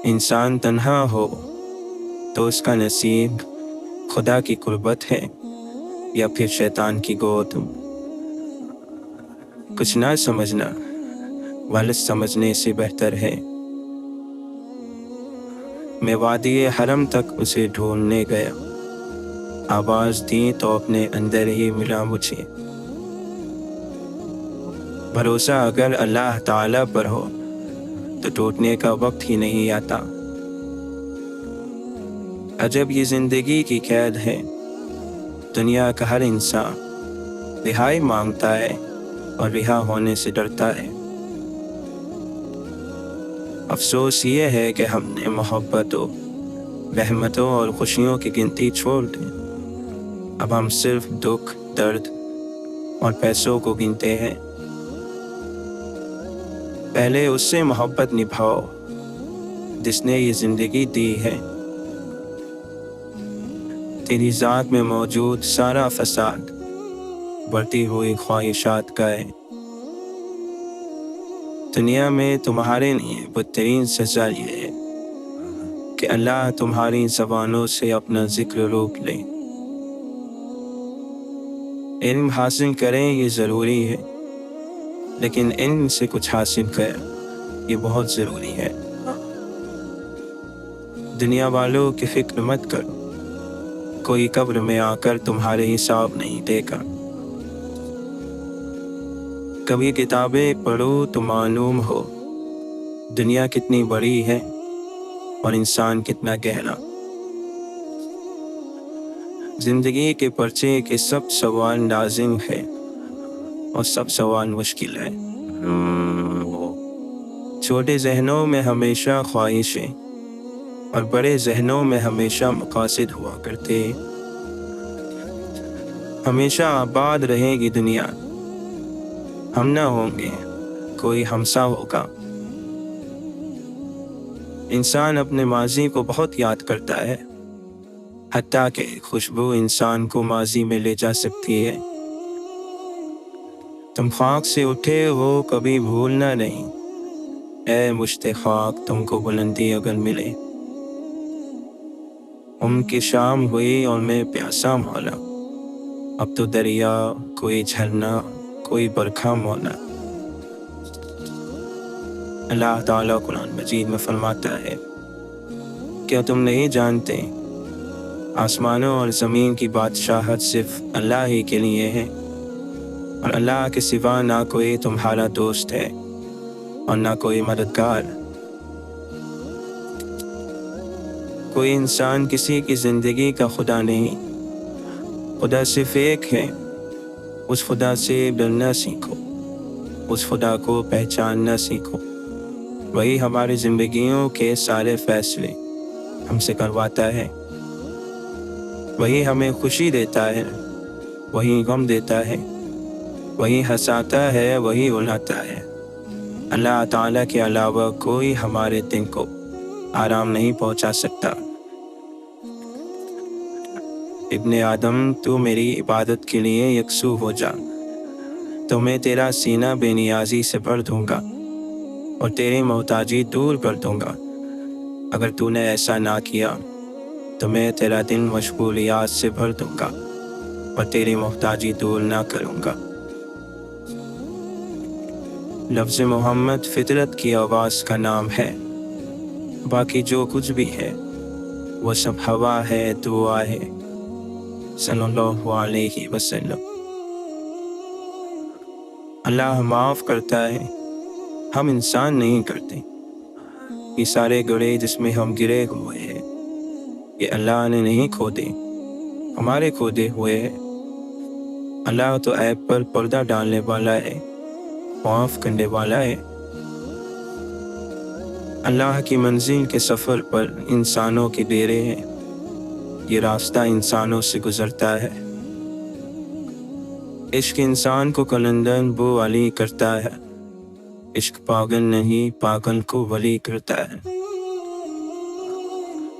انسان تنہا ہو تو اس کا نصیب خدا کی قربت ہے یا پھر شیطان کی گود۔ کچھ نہ سمجھنا غلط سمجھنے سے بہتر ہے۔ میں وادی حرم تک اسے ڈھونڈنے گیا، آواز دی تو اپنے اندر ہی ملا مجھے۔ بھروسہ اگر اللہ تعالیٰ پر ہو تو ٹوٹنے کا وقت ہی نہیں آتا۔ عجب یہ زندگی کی قید ہے، دنیا کا ہر انسان رہائی مانگتا ہے اور رہا ہونے سے ڈرتا ہے۔ افسوس یہ ہے کہ ہم نے محبتوں، رحمتوں اور خوشیوں کی گنتی چھوڑ دی۔ اب ہم صرف دکھ، درد اور پیسوں کو گنتے ہیں۔ پہلے اس سے محبت نبھاؤ جس نے یہ زندگی دی ہے۔ تیری ذات میں موجود سارا فساد بڑھتی ہوئی خواہشات کا ہے۔ دنیا میں تمہارے لیے بدترین سزا یہ ہے کہ اللہ تمہاری زبانوں سے اپنا ذکر روک لے۔ علم حاصل کریں یہ ضروری ہے، لیکن علم سے کچھ حاصل کریں یہ بہت ضروری ہے۔ دنیا والوں کی فکر مت کرو، کوئی قبر میں آ کر تمہارے حساب نہیں دے گا۔ کبھی کتابیں پڑھو تو معلوم ہو دنیا کتنی بڑی ہے اور انسان کتنا گہرا۔ زندگی کے پرچے کے سب سوال لازم ہے اور سب سوال مشکل ہے۔ چھوٹے ذہنوں میں ہمیشہ خواہشیں اور بڑے ذہنوں میں ہمیشہ مقاصد ہوا کرتے۔ ہمیشہ آباد رہے گی دنیا، ہم نہ ہوں گے، کوئی ہمسا ہوگا۔ انسان اپنے ماضی کو بہت یاد کرتا ہے، حتیٰ کہ خوشبو انسان کو ماضی میں لے جا سکتی ہے۔ تم خاک سے اٹھے ہو کبھی بھولنا نہیں، اے مشت خاک تم کو بلندی اگر ملے۔ کی شام ہوئی اور میں پیاسا مولا، اب تو دریا، کوئی جھرنا، کوئی برکھا مولا۔ اللہ تعالیٰ قرآن مجید میں فرماتا ہے، کیا تم نہیں جانتے آسمانوں اور زمین کی بادشاہت صرف اللہ ہی کے لیے ہے، اور اللہ کے سوا نہ کوئی تمہارا دوست ہے اور نہ کوئی مددگار۔ کوئی انسان کسی کی زندگی کا خدا نہیں، خدا صرف ایک ہے۔ اس خدا سے ڈرنا سیکھو، اس خدا کو پہچاننا سیکھو۔ وہی ہماری زندگیوں کے سارے فیصلے ہم سے کرواتا ہے، وہی ہمیں خوشی دیتا ہے، وہی غم دیتا ہے، وہی ہنساتا ہے، وہی رلاتا ہے۔ اللہ تعالیٰ کے علاوہ کوئی ہمارے دل کو آرام نہیں پہنچا سکتا۔ ابن آدم تو میری عبادت کے لیے یکسو ہو جا، تو میں تیرا سینہ بے نیازی سے بھر دوں گا اور تیری محتاجی دور کر دوں گا۔ اگر تو نے ایسا نہ کیا تو میں تیرا دل مشغولیات سے بھر دوں گا اور تیری محتاجی دور نہ کروں گا۔ لفظ محمد فطرت کی آواز کا نام ہے، باقی جو کچھ بھی ہے وہ سب ہوا ہے، دعا ہے، صلی اللہ علیہ وسلم۔ اللہ معاف کرتا ہے، ہم انسان نہیں کرتے۔ یہ سارے گڑھے جس میں ہم گرے ہوئے ہیں یہ اللہ نے نہیں کھودے، ہمارے کھودے ہوئے ہیں۔ اللہ تو عیب پر پردہ ڈالنے والا ہے، معاف کرنے والا ہے۔ اللہ کی منزل کے سفر پر انسانوں کے ڈیرے ہیں، یہ راستہ انسانوں سے گزرتا ہے۔ عشق انسان کو کلندر بو والی کرتا ہے، عشق پاگل نہیں، پاگل کو ولی کرتا ہے۔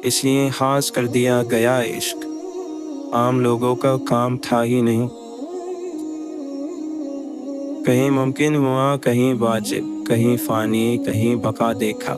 اس لیے خاص کر دیا گیا عشق، عام لوگوں کا کام تھا ہی نہیں۔ کہیں ممکن ہوا، کہیں واجب، کہیں فانی، کہیں بقا دیکھا۔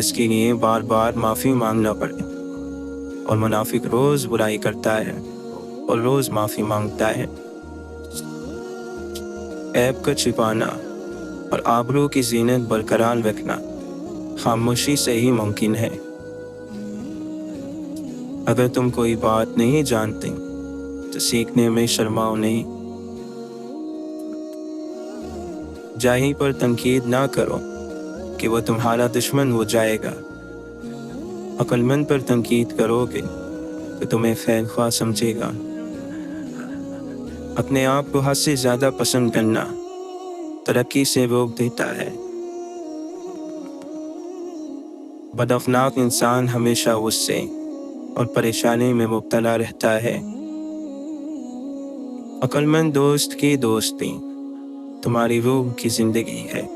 جس کے لیے بار بار معافی مانگنا پڑے، اور منافق روز برائی کرتا ہے اور روز معافی مانگتا ہے۔ عیب کا چھپانا اور آبرو کی زینت برقرار رکھنا خاموشی سے ہی ممکن ہے۔ اگر تم کوئی بات نہیں جانتے تو سیکھنے میں شرماؤ نہیں۔ جاہل پر تنقید نہ کرو کہ وہ تمہارا دشمن ہو جائے گا، عقل مند پر تنقید کرو گے تو تمہیں خیر خواہ سمجھے گا۔ اپنے آپ کو حد سے زیادہ پسند کرنا ترقی سے روک دیتا ہے۔ بد اخلاق انسان ہمیشہ غصے اور پریشانی میں مبتلا رہتا ہے۔ عقل مند دوست کی دوستی تمہاری روح کی زندگی ہے۔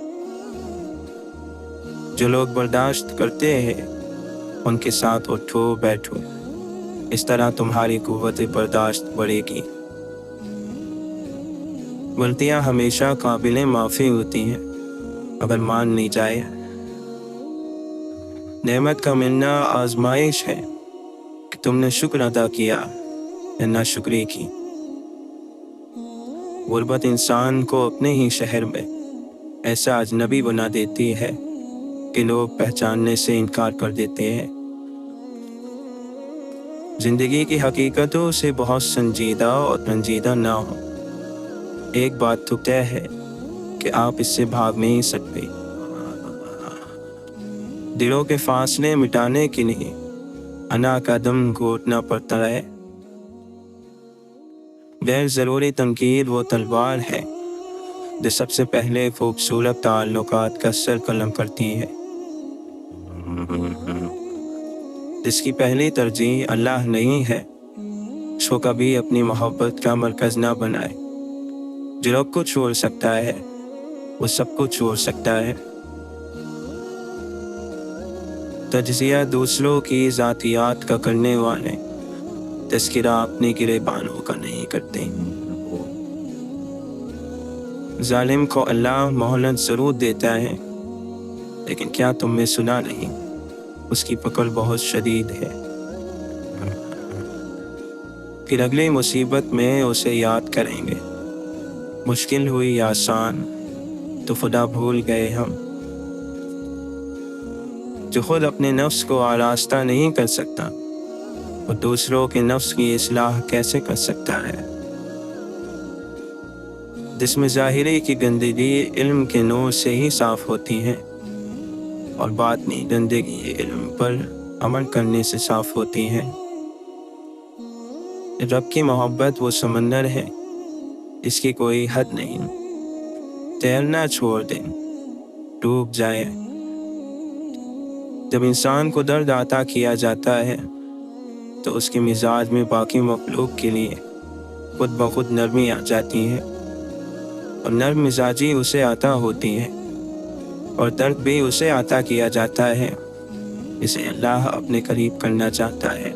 جو لوگ برداشت کرتے ہیں ان کے ساتھ اٹھو بیٹھو، اس طرح تمہاری قوت برداشت بڑھے گی۔ غلطیاں ہمیشہ قابل معافی ہوتی ہیں اگر مان لی جائے۔ نعمت کا ملنا آزمائش ہے کہ تم نے شکر ادا کیا یا ناشکری کی۔ غربت انسان کو اپنے ہی شہر میں ایسا اجنبی بنا دیتی ہے کہ لوگ پہچاننے سے انکار کر دیتے ہیں۔ زندگی کی حقیقتوں سے بہت سنجیدہ اور رنجیدہ نہ ہو۔ ایک بات تو طے ہے کہ آپ اس سے بھاگ نہیں سکتے۔ دلوں کے فاصلے مٹانے کے لیے انا کا دم گھونٹنا پڑتا ہے۔ غیر ضروری تنقید وہ تلوار ہے جو سب سے پہلے خوبصورت تعلقات کا سر قلم کرتی ہے۔ جس کی پہلی ترجیح اللہ نہیں ہے اس کو کبھی اپنی محبت کا مرکز نہ بنائے۔ جو رب کو چھوڑ سکتا ہے وہ سب کو چھوڑ سکتا ہے۔ تجزیہ دوسروں کی ذاتیات کا کرنے والے تذکرہ اپنے گریبانوں کا نہیں کرتے۔ ظالم کو اللہ مہلت ضرور دیتا ہے، لیکن کیا تم نے سنا نہیں، اس کی پکڑ بہت شدید ہے۔ پھر اگلی مصیبت میں اسے یاد کریں گے، مشکل ہوئی یا آسان تو خدا بھول گئے ہم۔ جو خود اپنے نفس کو آراستہ نہیں کر سکتا وہ دوسروں کے نفس کی اصلاح کیسے کر سکتا ہے؟ جس میں ظاہری کی گندگی علم کے نور سے ہی صاف ہوتی ہے، اور باطنی گندگی علم پر عمل کرنے سے صاف ہوتی ہے۔ رب کی محبت وہ سمندر ہے، اس کی کوئی حد نہیں۔ تیرنا چھوڑ دیں، ڈوب جائے۔ جب انسان کو درد عطا کیا جاتا ہے تو اس کے مزاج میں باقی مخلوق کے لیے خود بخود نرمی آ جاتی ہے، اور نرم مزاجی اسے عطا ہوتی ہے، اور درد بھی اسے عطا کیا جاتا ہے جسے اللہ اپنے قریب کرنا چاہتا ہے۔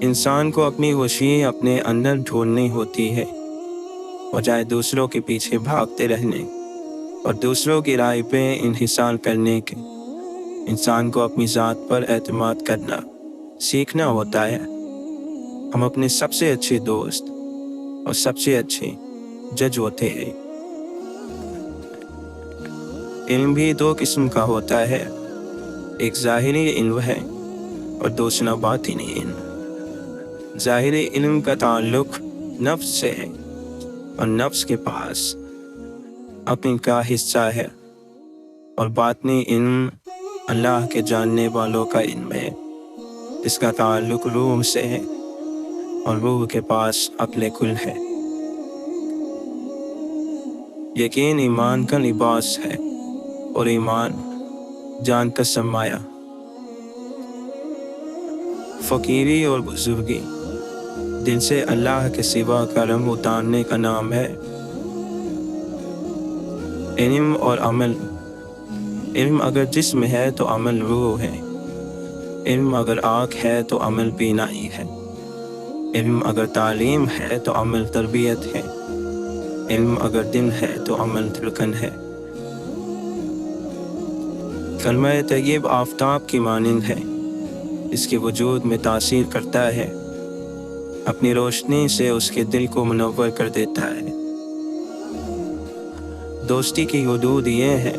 انسان کو اپنی خوشی اپنے اندر ڈھونڈنی ہوتی ہے، بجائے دوسروں کے پیچھے بھاگتے رہنے اور دوسروں کی رائے پہ انحصار کرنے کے۔ انسان کو اپنی ذات پر اعتماد کرنا سیکھنا ہوتا ہے۔ ہم اپنے سب سے اچھے دوست اور سب سے اچھے جج ہوتے ہیں۔ علم بھی دو قسم کا ہوتا ہے، ایک ظاہری علم ہے اور دوسرا باطنی علم۔ ظاہری علم کا تعلق نفس سے ہے، اور نفس کے پاس عقل کا حصہ ہے، اور باطنی علم اللہ کے جاننے والوں کا علم ہے، اس کا تعلق روح سے ہے، اور روح کے پاس عقل کل ہے۔ یقین ایمان کا لباس ہے، اور ایمان جان کا سرمایہ۔ فقیری اور بزرگی دل سے اللہ کے سوا کرم اتارنے کا نام ہے۔ علم اور عمل، علم اگر جسم ہے تو عمل روح ہے، علم اگر آنکھ ہے تو عمل بینائی ہے، علم اگر تعلیم ہے تو عمل تربیت ہے، علم اگر دل ہے تو عمل دھڑکن ہے۔ کلمہ طیب آفتاب کی مانند ہے، اس کے وجود میں تاثیر کرتا ہے، اپنی روشنی سے اس کے دل کو منور کر دیتا ہے۔ دوستی کی حدود یہ ہے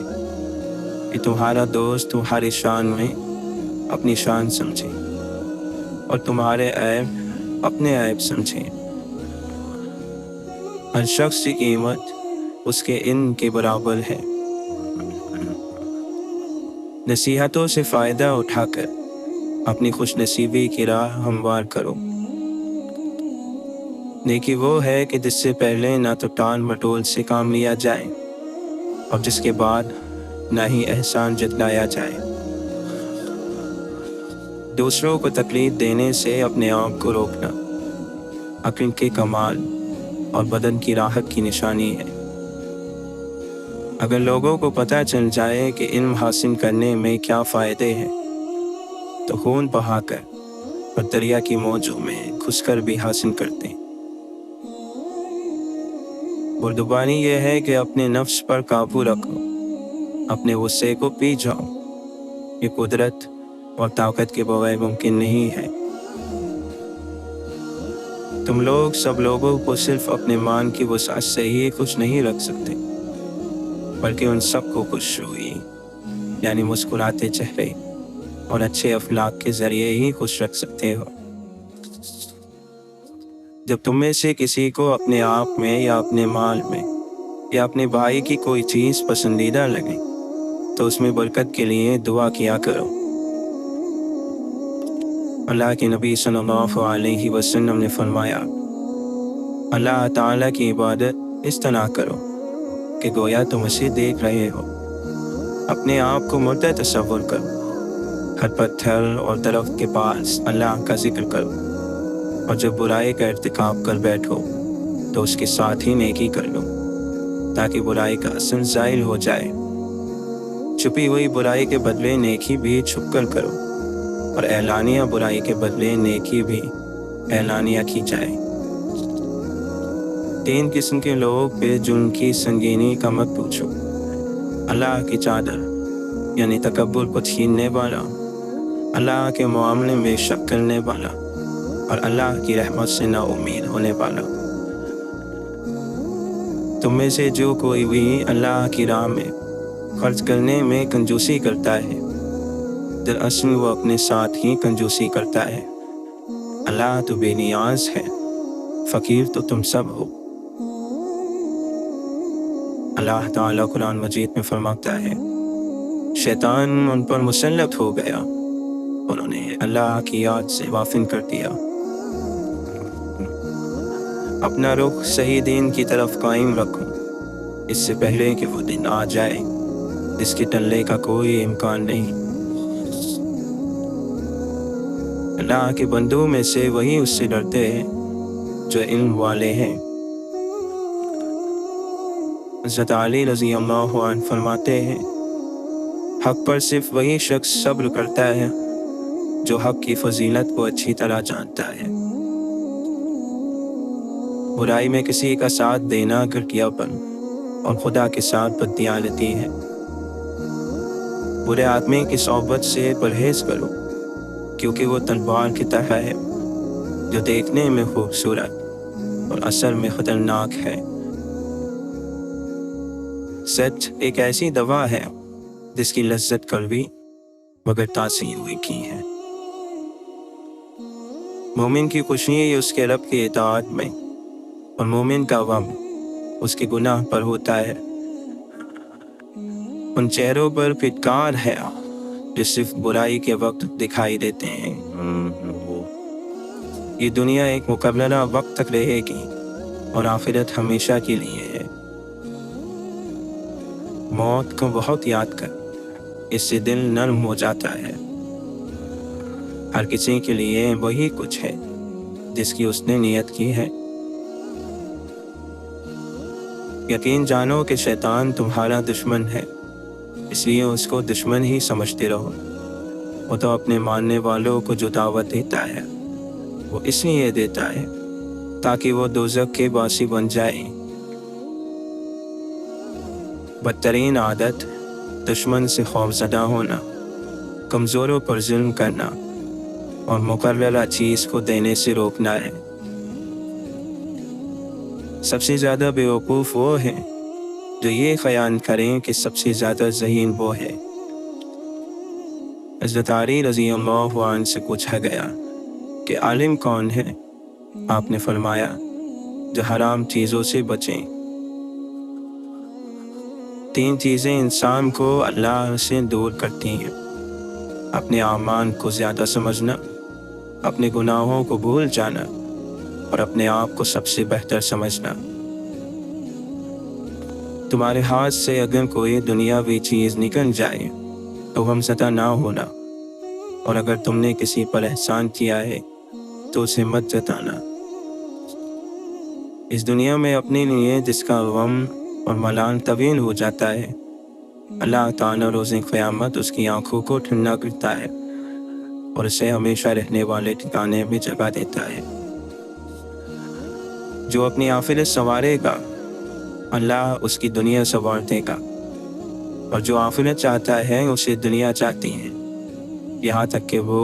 کہ تمہارا دوست تمہاری شان میں اپنی شان سمجھے اور تمہارے عیب اپنے عیب سمجھے۔ ہر شخص کی قیمت اس کے علم کے برابر ہے۔ نصیحتوں سے فائدہ اٹھا کر اپنی خوش نصیبی کی راہ ہموار کرو۔ نیکی وہ ہے کہ جس سے پہلے نہ تو ٹال مٹول سے کام لیا جائے اور جس کے بعد نہ ہی احسان جتلایا جائے۔ دوسروں کو تکلیف دینے سے اپنے آپ کو روکنا عقل کے کمال اور بدن کی راحت کی نشانی ہے۔ اگر لوگوں کو پتہ چل جائے کہ علم حاصل کرنے میں کیا فائدے ہیں تو خون بہا کر اور دریا کی موجوں میں گھس کر بھی حاصل کرتے ہیں۔ بردبانی یہ ہے کہ اپنے نفس پر قابو رکھو، اپنے غصے کو پی جاؤ۔ یہ قدرت اور طاقت کے بغیر ممکن نہیں ہے۔ تم لوگ سب لوگوں کو صرف اپنے مان کی وسعت سے ہی خوش نہیں رکھ سکتے، بلکہ ان سب کو خوش روئی یعنی مسکراتے چہرے اور اچھے اخلاق کے ذریعے ہی خوش رکھ سکتے ہو۔ جب تم میں سے کسی کو اپنے آپ میں یا اپنے مال میں یا اپنے بھائی کی کوئی چیز پسندیدہ لگے تو اس میں برکت کے لیے دعا کیا کرو۔ اللہ کے نبی صلی اللہ علیہ وسلم نے فرمایا، اللہ تعالیٰ کی عبادت اس طرح کرو کہ گویا تم اسے دیکھ رہے ہو۔ اپنے آپ کو مردہ تصور کرو، ہر پتھر اور درخت کے پاس اللہ کا ذکر کرو، اور جب برائی کا ارتکاب کر بیٹھو تو اس کے ساتھ ہی نیکی کر لو تاکہ برائی کا اثر زائل ہو جائے۔ چھپی ہوئی برائی کے بدلے نیکی بھی چھپ کر کرو، اور اعلانیہ برائی کے بدلے نیکی بھی اعلانیہ کی جائے۔ 3 قسم کے لوگ پہ جرم کی سنگینی کا مت پوچھو: اللہ کی چادر یعنی تکبر کو چھیننے والا، اللہ کے معاملے میں شک کرنے والا، اور اللہ کی رحمت سے نا امید ہونے والا۔ تم میں سے جو کوئی بھی اللہ کی راہ میں خرچ کرنے میں کنجوسی کرتا ہے، دراصل وہ اپنے ساتھ ہی کنجوسی کرتا ہے۔ اللہ تو بے نیاز ہے، فقیر تو تم سب ہو۔ اللہ تعالیٰ قرآن مجید میں فرماتا ہے، شیطان ان پر مسلط ہو گیا، انہوں نے اللہ کی یاد سے غافل کر دیا۔ اپنا رخ صحیح دین کی طرف قائم رکھو، اس سے پہلے کہ وہ دن آ جائے جس کے ٹلنے کا کوئی امکان نہیں۔ اللہ کے بندوں میں سے وہی اس سے ڈرتے ہیں جو علم والے ہیں۔ حضرت علی رضی اللہ عنہ فرماتے ہیں، حق پر صرف وہی شخص صبر کرتا ہے جو حق کی فضیلت کو اچھی طرح جانتا ہے۔ برائی میں کسی کا ساتھ دینا گھٹیاپن اور خدا کے ساتھ بددیانتی ہے۔ برے آدمی کی صحبت سے پرہیز کرو، کیونکہ وہ تلوار کی طرح ہے جو دیکھنے میں خوبصورت اور اثر میں خطرناک ہے۔ سچ ایک ایسی دوا ہے جس کی لذت کڑوی مگر تاثیر میٹھی ہے۔ مومن کی خوشی اس کے رب کی اطاعت میں، اور مومن کا غم اس کے گناہ پر ہوتا ہے۔ ان چہروں پر پھٹکار ہے جو صرف برائی کے وقت دکھائی دیتے ہیں۔ یہ دنیا ایک مقررہ وقت تک رہے گی اور آخرت ہمیشہ کے لیے ہے۔ موت کو بہت یاد کر، اس سے دل نرم ہو جاتا ہے۔ ہر کسی کے لیے وہی کچھ ہے جس کی اس نے نیت کی ہے۔ یقین جانو کہ شیطان تمہارا دشمن ہے، اس لیے اس کو دشمن ہی سمجھتے رہو۔ وہ تو اپنے ماننے والوں کو جو دعوت دیتا ہے وہ اس لیے دیتا ہے تاکہ وہ دوزخ کے باسی بن جائے۔ بدترین عادت دشمن سے خوفزدہ ہونا، کمزوروں پر ظلم کرنا اور مقررہ چیز کو دینے سے روکنا ہے۔ سب سے زیادہ بیوقوف وہ ہیں جو یہ خیال کریں کہ سب سے زیادہ ذہین وہ ہے۔ حضرت علی رضی اللہ عنہ سے پوچھا گیا کہ عالم کون ہے؟ آپ نے فرمایا جو حرام چیزوں سے بچیں۔ 3 چیزیں انسان کو اللہ سے دور کرتی ہیں: اپنے اعمال کو زیادہ سمجھنا، اپنے گناہوں کو بھول جانا اور اپنے آپ کو سب سے بہتر سمجھنا۔ تمہارے ہاتھ سے اگر کوئی دنیاوی چیز نکل جائے تو غمزدہ نہ ہونا، اور اگر تم نے کسی پر احسان کیا ہے تو اسے مت جتانا۔ اس دنیا میں اپنے لیے جس کا غم اور ملال طویل ہو جاتا ہے، اللہ تعالیٰ روز قیامت اس کی آنکھوں کو ٹھنڈا کرتا ہے اور اسے ہمیشہ رہنے والے ٹھکانے میں جگہ دیتا ہے۔ جو اپنی آخرت سنوارے گا اللہ اس کی دنیا سنوار دے گا، اور جو آخرت چاہتا ہے اسے دنیا چاہتی ہے، یہاں تک کہ وہ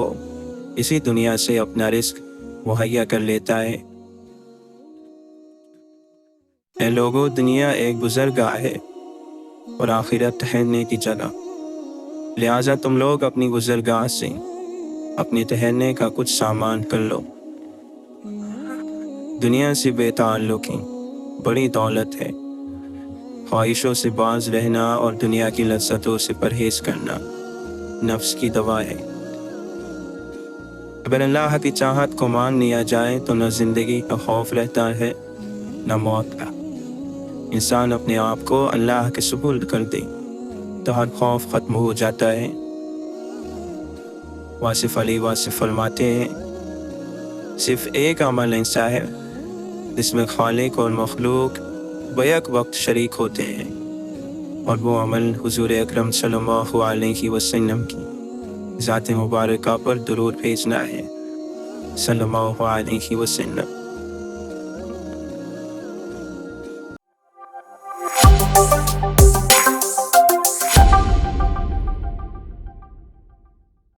اسی دنیا سے اپنا رزق مہیا کر لیتا ہے۔ اے لوگو، دنیا ایک گزرگاہ ہے اور آخرت ٹھہرنے کی جگہ، لہٰذا تم لوگ اپنی گزرگاہ سے اپنے ٹھہرنے کا کچھ سامان کر لو۔ دنیا سے بے تعلقی بڑی دولت ہے۔ خواہشوں سے باز رہنا اور دنیا کی لذتوں سے پرہیز کرنا نفس کی دوا ہے۔ اگر اللہ کی چاہت کو مان لیا جائے تو نہ زندگی کا خوف رہتا ہے نہ موت کا۔ انسان اپنے آپ کو اللہ کے سپرد کر دے تو ہر خوف ختم ہو جاتا ہے۔ واصف علی واصف فرماتے ہیں، صرف ایک عمل ایسا ہے جس میں خالق اور مخلوق بیک وقت شریک ہوتے ہیں، اور وہ عمل حضور اکرم صلی اللہ علیہ وسلم کی ذات مبارکہ پر درود بھیجنا ہے، صلی اللہ علیہ وسلم۔